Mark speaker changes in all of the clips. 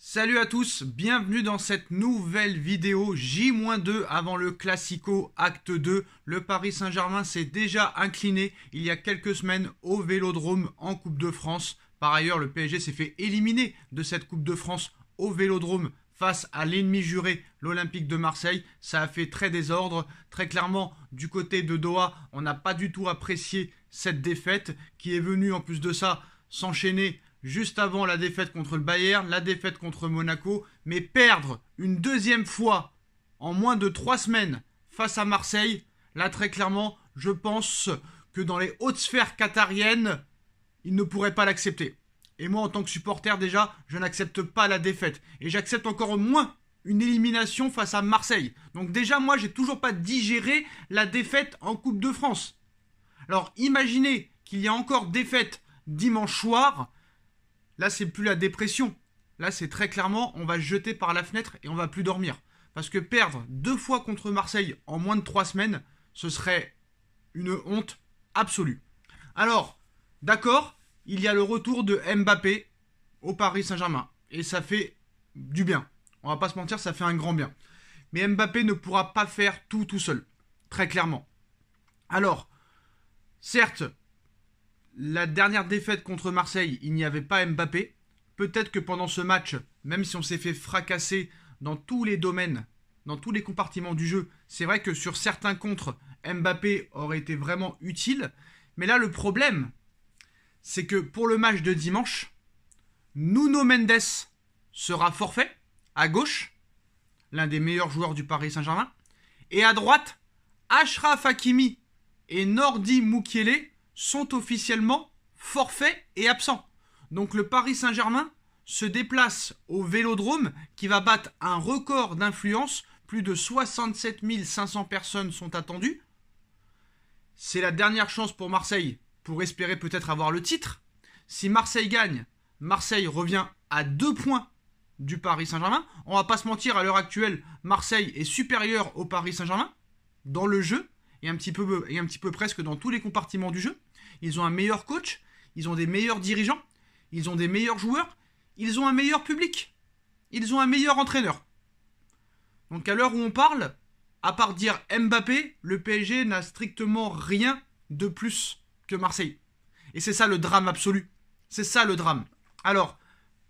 Speaker 1: Salut à tous, bienvenue dans cette nouvelle vidéo J-2 avant le Classico Acte 2. Le Paris Saint-Germain s'est déjà incliné il y a quelques semaines au Vélodrome en Coupe de France. Par ailleurs, le PSG s'est fait éliminer de cette Coupe de France au Vélodrome face à l'ennemi juré, l'Olympique de Marseille. Ça a fait très désordre. Très clairement, du côté de Doha, on n'a pas du tout apprécié cette défaite qui est venue en plus de ça s'enchaîner juste avant la défaite contre le Bayern, la défaite contre Monaco, mais perdre une deuxième fois en moins de 3 semaines face à Marseille, là très clairement, je pense que dans les hautes sphères qatariennes, ils ne pourraient pas l'accepter. Et moi, en tant que supporter, déjà, je n'accepte pas la défaite. Et j'accepte encore moins une élimination face à Marseille. Donc déjà, moi, j'ai toujours pas digéré la défaite en Coupe de France. Alors, imaginez qu'il y a encore défaite dimanche soir. Là, c'est plus la dépression. Là, c'est très clairement, on va se jeter par la fenêtre et on va plus dormir. Parce que perdre 2 fois contre Marseille en moins de 3 semaines, ce serait une honte absolue. Alors, d'accord, il y a le retour de Mbappé au Paris Saint-Germain. Et ça fait du bien. On va pas se mentir, ça fait un grand bien. Mais Mbappé ne pourra pas faire tout seul. Très clairement. Alors, certes, la dernière défaite contre Marseille, il n'y avait pas Mbappé. Peut-être que pendant ce match, même si on s'est fait fracasser dans tous les domaines, dans tous les compartiments du jeu, c'est vrai que sur certains contres, Mbappé aurait été vraiment utile. Mais là, le problème, c'est que pour le match de dimanche, Nuno Mendes sera forfait à gauche, l'un des meilleurs joueurs du Paris Saint-Germain, et à droite, Achraf Hakimi et Nordi Mukiele sont officiellement forfaits et absents. Donc le Paris Saint-Germain se déplace au Vélodrome qui va battre un record d'influence. Plus de 67 500 personnes sont attendues. C'est la dernière chance pour Marseille pour espérer peut-être avoir le titre. Si Marseille gagne, Marseille revient à 2 points du Paris Saint-Germain. On va pas se mentir, à l'heure actuelle, Marseille est supérieur au Paris Saint-Germain dans le jeu et un petit peu presque dans tous les compartiments du jeu. Ils ont un meilleur coach, ils ont des meilleurs dirigeants, ils ont des meilleurs joueurs, ils ont un meilleur public, ils ont un meilleur entraîneur. Donc à l'heure où on parle, à part dire Mbappé, le PSG n'a strictement rien de plus que Marseille. Et c'est ça le drame absolu. C'est ça le drame. Alors,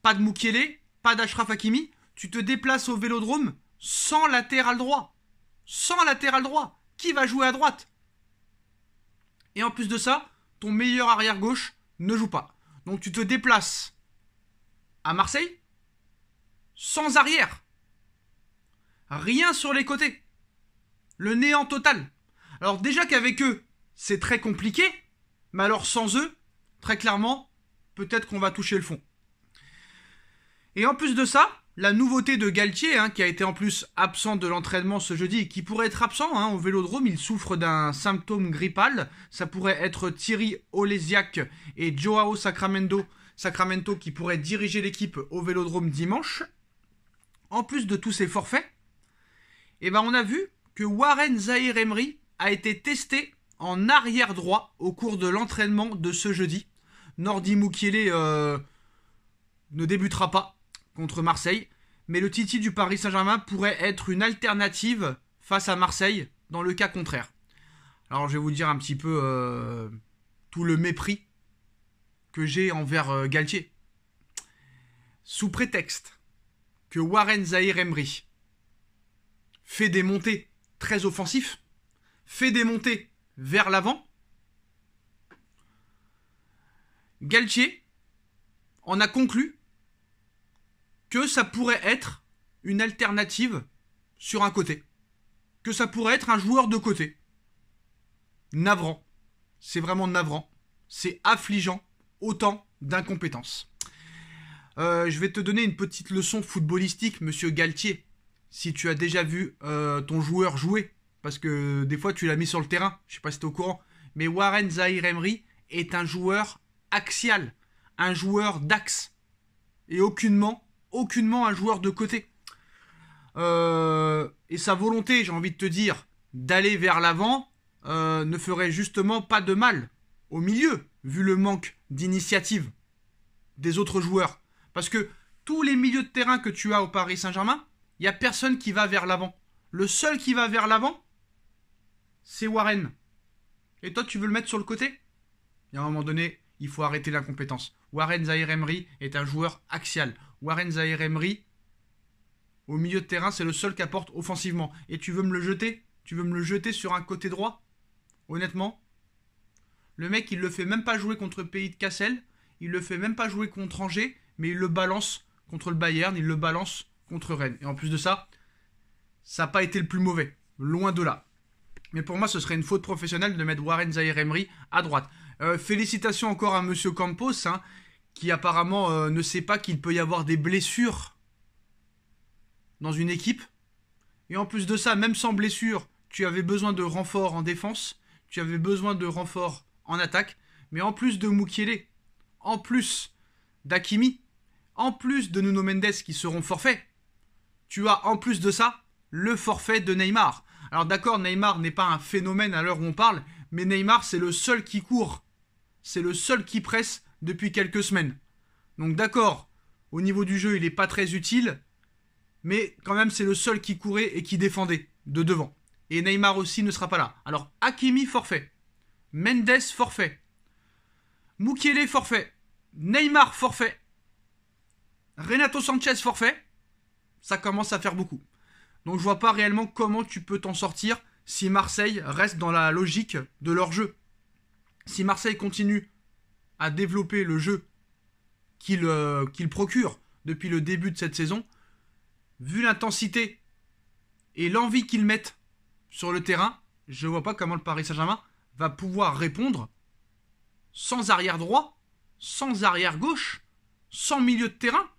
Speaker 1: pas de Mukiele, pas d'Achraf Hakimi, tu te déplaces au Vélodrome sans latéral droit. Sans latéral droit. Qui va jouer à droite? Et en plus de ça, ton meilleur arrière-gauche ne joue pas. Donc tu te déplaces à Marseille sans arrière. Rien sur les côtés. Le néant total. Alors déjà qu'avec eux, c'est très compliqué, mais alors sans eux, très clairement, peut-être qu'on va toucher le fond. Et en plus de ça, la nouveauté de Galtier, qui a été en plus absent de l'entraînement ce jeudi et qui pourrait être absent au Vélodrome, il souffre d'un symptôme grippal. Ça pourrait être Thierry Olesiak et Joao Sacramento qui pourraient diriger l'équipe au Vélodrome dimanche. En plus de tous ces forfaits, on a vu que Warren Zaïre-Emery a été testé en arrière droit au cours de l'entraînement de ce jeudi. Nordi Mukiele ne débutera pas contre Marseille, mais le Titi du Paris Saint-Germain pourrait être une alternative face à Marseille dans le cas contraire. Alors je vais vous dire un petit peu tout le mépris que j'ai envers Galtier. Sous prétexte que Warren Zaïre-Emery fait des montées très offensifs, fait des montées vers l'avant, Galtier en a conclu que ça pourrait être une alternative sur un côté. Que ça pourrait être un joueur de côté. Navrant. C'est vraiment navrant. C'est affligeant. Autant d'incompétence. Je vais te donner une petite leçon footballistique, monsieur Galtier. Si tu as déjà vu ton joueur jouer. Parce que des fois tu l'as mis sur le terrain. Je ne sais pas si tu es au courant. Mais Warren Zaïre-Emery est un joueur axial. Un joueur d'axe. Et aucunement un joueur de côté. Et sa volonté, j'ai envie de te dire, d'aller vers l'avant ne ferait justement pas de mal au milieu, vu le manque d'initiative des autres joueurs. Parce que tous les milieux de terrain que tu as au Paris Saint-Germain, il n'y a personne qui va vers l'avant. Le seul qui va vers l'avant, c'est Warren. Et toi, tu veux le mettre sur le côté? Et à un moment donné, il faut arrêter l'incompétence. Warren Zaïre-Emery est un joueur axial. Warren Zaïre-Emery, au milieu de terrain, c'est le seul qui apporte offensivement. Et tu veux me le jeter? Tu veux me le jeter sur un côté droit? Honnêtement, le mec, il le fait même pas jouer contre Pays de Cassel. Il le fait même pas jouer contre Angers. Mais il le balance contre le Bayern. Il le balance contre Rennes. Et en plus de ça, ça n'a pas été le plus mauvais. Loin de là. Mais pour moi, ce serait une faute professionnelle de mettre Warren Zaïre-Emery à droite. Félicitations encore à Monsieur Campos, hein, qui apparemment ne sait pas qu'il peut y avoir des blessures dans une équipe. Et en plus de ça, même sans blessure, tu avais besoin de renfort en défense, tu avais besoin de renfort en attaque, mais en plus de Mukiele, en plus d'Hakimi, en plus de Nuno Mendes qui seront forfaits, tu as en plus de ça le forfait de Neymar. Alors d'accord, Neymar n'est pas un phénomène à l'heure où on parle, mais Neymar c'est le seul qui court, c'est le seul qui presse depuis quelques semaines. Donc d'accord, au niveau du jeu il n'est pas très utile, mais quand même c'est le seul qui courait et qui défendait de devant. Et Neymar aussi ne sera pas là. Alors Hakimi forfait, Mendes forfait, Mukiele forfait, Neymar forfait, Renato Sanchez forfait, ça commence à faire beaucoup. Donc je vois pas réellement comment tu peux t'en sortir si Marseille reste dans la logique de leur jeu. Si Marseille continue à développer le jeu qu'il procure depuis le début de cette saison, vu l'intensité et l'envie qu'ils mettent sur le terrain, je ne vois pas comment le Paris Saint-Germain va pouvoir répondre sans arrière droit, sans arrière gauche, sans milieu de terrain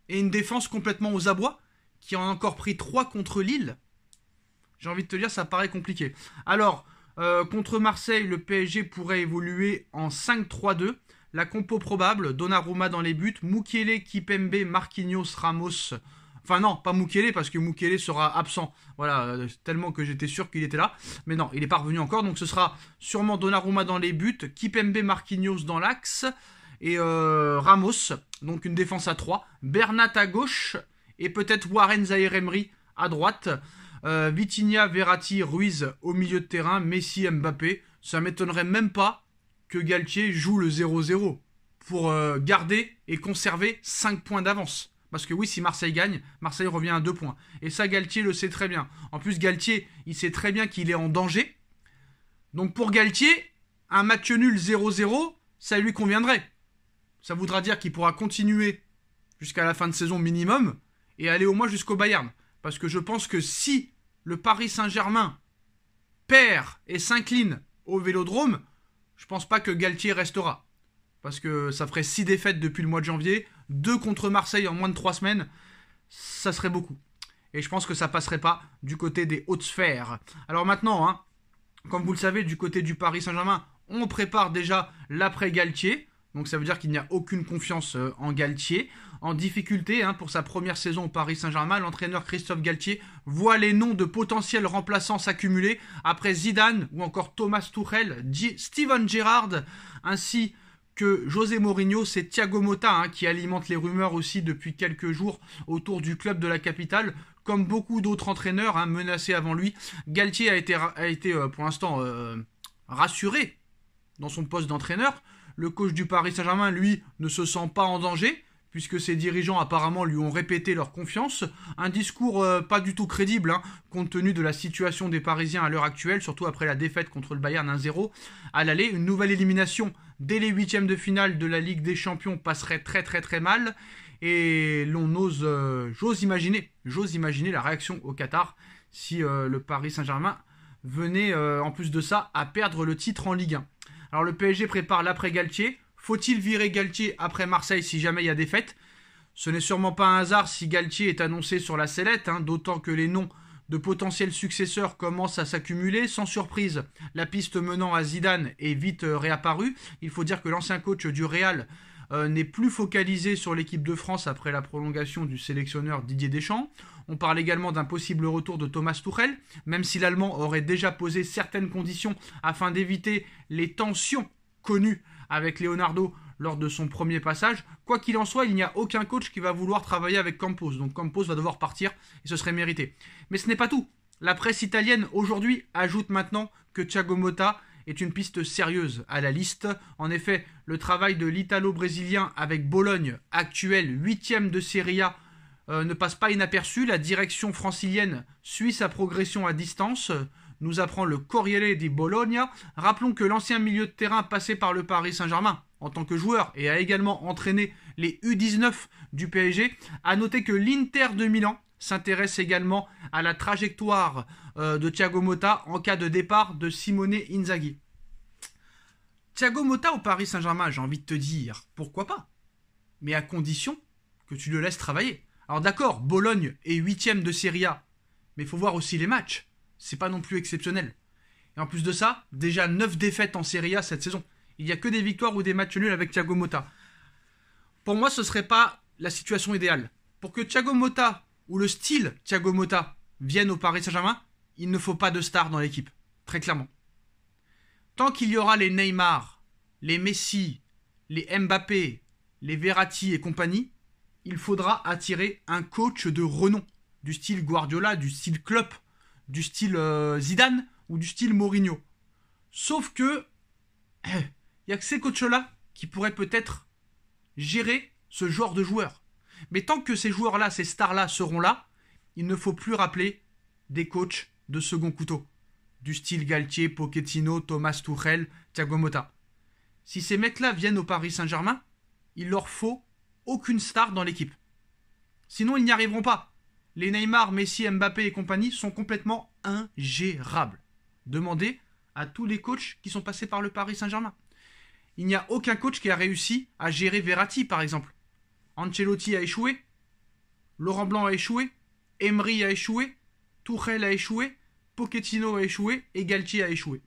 Speaker 1: et une défense complètement aux abois qui en a encore pris 3 contre Lille. J'ai envie de te dire, ça paraît compliqué. Alors, contre Marseille, le PSG pourrait évoluer en 5-3-2. La compo probable, Donnarumma dans les buts, Mukiele, Kipembe, Marquinhos, Ramos. Enfin non, pas Mukiele parce que Mukiele sera absent. Voilà, tellement que j'étais sûr qu'il était là. Mais non, il n'est pas revenu encore. Donc ce sera sûrement Donnarumma dans les buts, Kipembe, Marquinhos dans l'axe et Ramos. Donc une défense à 3. Bernat à gauche et peut-être Warren Zaïre-Emery à droite. Vitinha, Verratti, Ruiz au milieu de terrain, Messi, Mbappé. Ça m'étonnerait même pas que Galtier joue le 0-0 pour garder et conserver 5 points d'avance. Parce que oui, si Marseille gagne, Marseille revient à 2 points. Et ça, Galtier le sait très bien. En plus, Galtier, il sait très bien qu'il est en danger. Donc pour Galtier, un match nul 0-0, ça lui conviendrait. Ça voudra dire qu'il pourra continuer jusqu'à la fin de saison minimum et aller au moins jusqu'au Bayern. Parce que je pense que si le Paris Saint-Germain perd et s'incline au Vélodrome, je pense pas que Galtier restera. Parce que ça ferait 6 défaites depuis le mois de janvier, 2 contre Marseille en moins de 3 semaines, ça serait beaucoup. Et je pense que ça passerait pas du côté des hautes sphères. Alors maintenant, hein, comme vous le savez, du côté du Paris Saint-Germain, on prépare déjà l'après-Galtier. Donc ça veut dire qu'il n'y a aucune confiance en Galtier. En difficulté pour sa première saison au Paris Saint-Germain, l'entraîneur Christophe Galtier voit les noms de potentiels remplaçants s'accumuler après Zidane ou encore Thomas Tuchel, Steven Gerrard ainsi que José Mourinho. C'est Thiago Motta qui alimente les rumeurs aussi depuis quelques jours autour du club de la capitale. Comme beaucoup d'autres entraîneurs menacés avant lui, Galtier a été pour l'instant rassuré dans son poste d'entraîneur. Le coach du Paris Saint-Germain, lui, ne se sent pas en danger, puisque ses dirigeants apparemment lui ont répété leur confiance. Un discours pas du tout crédible, compte tenu de la situation des Parisiens à l'heure actuelle, surtout après la défaite contre le Bayern 1-0 à l'aller. Une nouvelle élimination dès les 8e de finale de la Ligue des Champions passerait très très très mal. Et j'ose imaginer la réaction au Qatar si le Paris Saint-Germain venait en plus de ça à perdre le titre en Ligue 1. Alors le PSG prépare l'après-Galtier. Faut-il virer Galtier après Marseille si jamais il y a défaite? Ce n'est sûrement pas un hasard si Galtier est annoncé sur la sellette, d'autant que les noms de potentiels successeurs commencent à s'accumuler. Sans surprise, la piste menant à Zidane est vite réapparue. Il faut dire que l'ancien coach du Real n'est plus focalisé sur l'équipe de France après la prolongation du sélectionneur Didier Deschamps. On parle également d'un possible retour de Thomas Tuchel, même si l'Allemand aurait déjà posé certaines conditions afin d'éviter les tensions connues avec Leonardo lors de son premier passage. Quoi qu'il en soit, il n'y a aucun coach qui va vouloir travailler avec Campos. Donc Campos va devoir partir et ce serait mérité. Mais ce n'est pas tout. La presse italienne aujourd'hui ajoute maintenant que Thiago Motta est une piste sérieuse à la liste. En effet, le travail de l'Italo-Brésilien avec Bologne, actuel 8e de Serie A, ne passe pas inaperçu. La direction francilienne suit sa progression à distance, nous apprend le Corriere di Bologna. Rappelons que l'ancien milieu de terrain passé par le Paris Saint-Germain en tant que joueur et a également entraîné les U19 du PSG, a noté que l'Inter de Milan s'intéresse également à la trajectoire de Thiago Motta en cas de départ de Simone Inzaghi. Thiago Motta au Paris Saint-Germain, j'ai envie de te dire, pourquoi pas? Mais à condition que tu le laisses travailler. Alors d'accord, Bologne est 8e de Serie A, mais il faut voir aussi les matchs. C'est pas non plus exceptionnel. Et en plus de ça, déjà 9 défaites en Serie A cette saison. Il n'y a que des victoires ou des matchs nuls avec Thiago Motta. Pour moi, ce ne serait pas la situation idéale. Pour que Thiago Motta ou le style Thiago Motta vienne au Paris Saint-Germain, il ne faut pas de stars dans l'équipe. Très clairement. Tant qu'il y aura les Neymar, les Messi, les Mbappé, les Verratti et compagnie, il faudra attirer un coach de renom. Du style Guardiola, du style Klopp, du style Zidane ou du style Mourinho. Sauf que il n'y a que ces coachs-là qui pourraient peut-être gérer ce genre de joueurs. Mais tant que ces joueurs-là, ces stars-là seront là, il ne faut plus rappeler des coachs de second couteau. Du style Galtier, Pochettino, Thomas Tuchel, Thiago Motta. Si ces mecs-là viennent au Paris Saint-Germain, il leur faut aucune star dans l'équipe. Sinon, ils n'y arriveront pas. Les Neymar, Messi, Mbappé et compagnie sont complètement ingérables. Demandez à tous les coachs qui sont passés par le Paris Saint-Germain. Il n'y a aucun coach qui a réussi à gérer Verratti, par exemple. Ancelotti a échoué, Laurent Blanc a échoué, Emery a échoué, Tuchel a échoué, Pochettino a échoué et Galtier a échoué.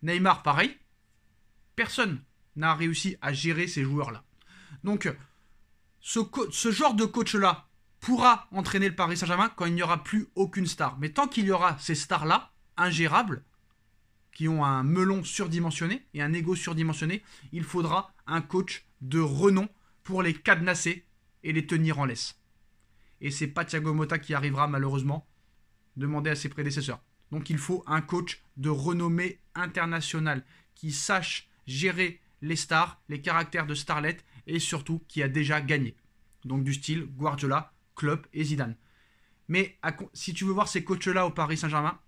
Speaker 1: Neymar, pareil. Personne n'a réussi à gérer ces joueurs-là. Donc, ce genre de coach-là pourra entraîner le Paris Saint-Germain quand il n'y aura plus aucune star. Mais tant qu'il y aura ces stars-là, ingérables, qui ont un melon surdimensionné et un ego surdimensionné, il faudra un coach de renom pour les cadenasser et les tenir en laisse. Et c'est pas Thiago Motta qui arrivera malheureusement. Demandez à ses prédécesseurs. Donc il faut un coach de renommée internationale qui sache gérer les stars, les caractères de starlet et surtout qui a déjà gagné. Donc du style Guardiola, Klopp et Zidane. Mais si tu veux voir ces coachs-là au Paris Saint-Germain,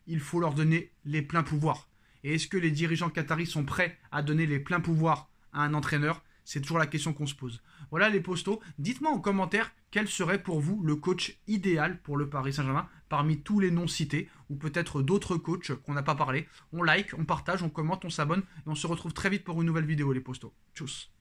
Speaker 1: il faut leur donner les pleins pouvoirs. Et est-ce que les dirigeants qataris sont prêts à donner les pleins pouvoirs à un entraîneur? C'est toujours la question qu'on se pose. Voilà les postos. Dites-moi en commentaire quel serait pour vous le coach idéal pour le Paris Saint-Germain parmi tous les noms cités ou peut-être d'autres coachs qu'on n'a pas parlé. On like, on partage, on commente, on s'abonne et on se retrouve très vite pour une nouvelle vidéo les postos. Tchuss.